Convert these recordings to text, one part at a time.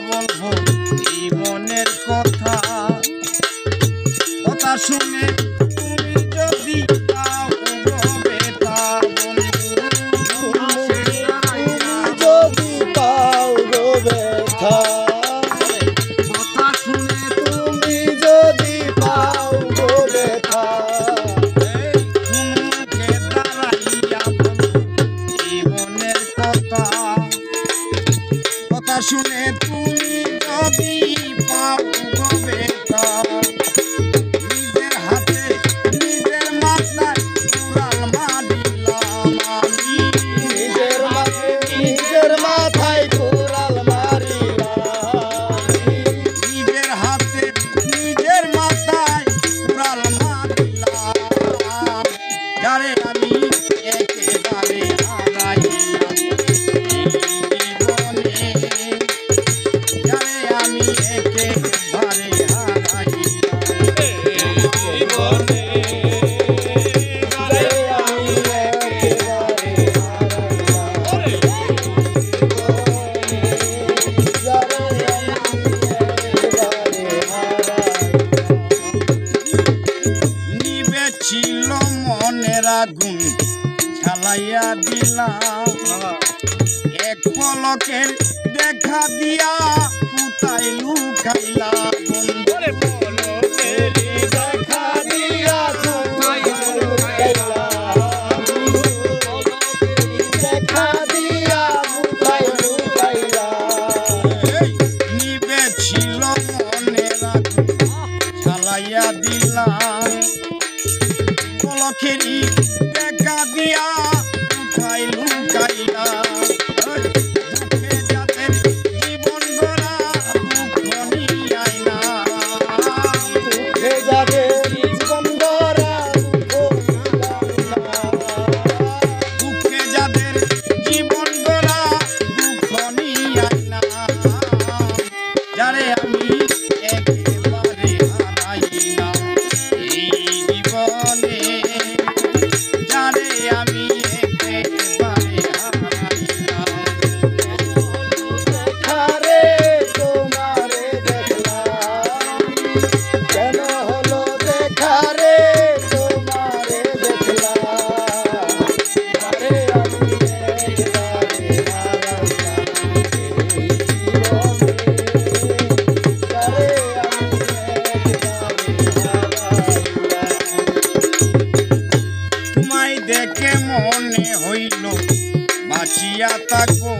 বলবো এই মনের কথা, কথা শুনে তুমি যদি পাও গো ব্যথা বন্ধু, তুমি যদি পাও গো ব্যথা, কথা শুনে তুমি যদি পাও গো ব্যথা, মুখে দাঁড়াইয়া বলবো এই মনের কথা, কথা শুনে তুমি যদি পাও গো ব্যথা, নিজের হাতে নিজের মাথায় কুড়াল মারিলাম আমি, নিজের মাথায় কুড়াল মারিলাম, নিজের হাতে নিজের মাথায় কুড়াল মারিলাম, যারে আমি একেবারে হারাইলাম এই জীবনে, যারে আমি একেবারে হারাইলাম জীবনে যারে আমি একেবারে নিবে ছিল মনের আগুন জ্বালাইয়া দিলাম, এক পলকের দেখা দিয়া কোথায় লুকাইলা বন্ধু, দেখা দিয়া কোথায় লুকাইলাম, দেখা দিয়া কোথায় লুকাইলাম, নিবে ছিল মনের আগুন জ্বালাইয়া দিলাম, পলকেরই দেখা দিয়া কোথায় লুকাইলা, দুঃখে যাদের জীবন গড়া দুঃখ নিয়াই না, দুঃখে যাদের জীবন গড়া দুঃখে যাদের জীবন গড়া দুঃখ নিয়াই না, যারে আমি একেবারে হারাইলাম এই জীবনে, যারে আমি একেবারে হারাইলাম, দেখারে তোমারে দেখলাম, কেন হলো দেখারে তোমারে দেখলাম, যারে আমি একেবারে হারাইলাম এই জীবনে, যারে আমি একেবারে হারাইলাম। তোমায় দেখে মনে হইল বাঁচিয়া থাকবো,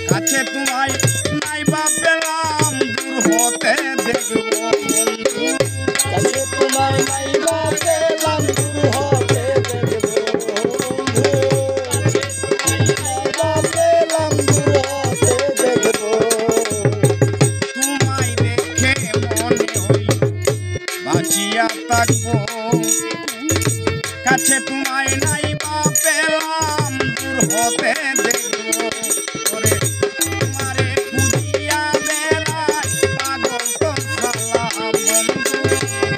কাছে তোমায় নাইবা পেলাম দূর হতে দেখবো বন্ধু, কাছে তোমায় নাইবা পেলাম দূর হতে দেখবো বন্ধু, নাইবা পেলাম দূর হতে দেখবো, তোমায় দেখে মনে হইল বাঁচিয়া থাকবো, কাছে তোমায় নাইবা পেলাম দূর হতে দেখবো, ওরে তোমারে খুঁজিয়া বেড়াই পাগল তো সালাম বন্ধু,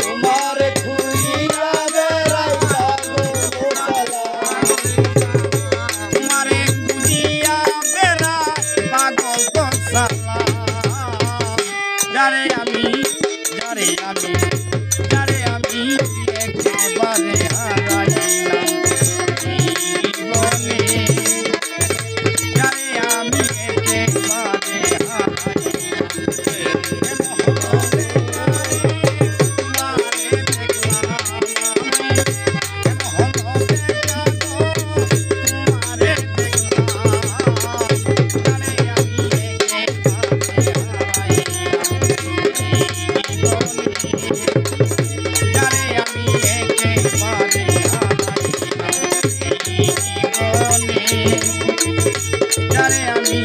তোমারে খুঁজিয়া বেড়াই পাগল সালাম, তোমারে খুঁজিয়া বেড়াই পাগল তো সালাম, যারে আমি একেবারে হারাইলাম এই জীবনে, যারে আমি একেবারে হারাইলাম, তোমারে দেখলাম আমি, কেন হলো দেখা গো তোমারে দেখলাম, যারে আমি একেবারে হারাইলাম এই জীবনে, যারে আমি একেবারে হারাইলাম এই জীবনে, যারে আমি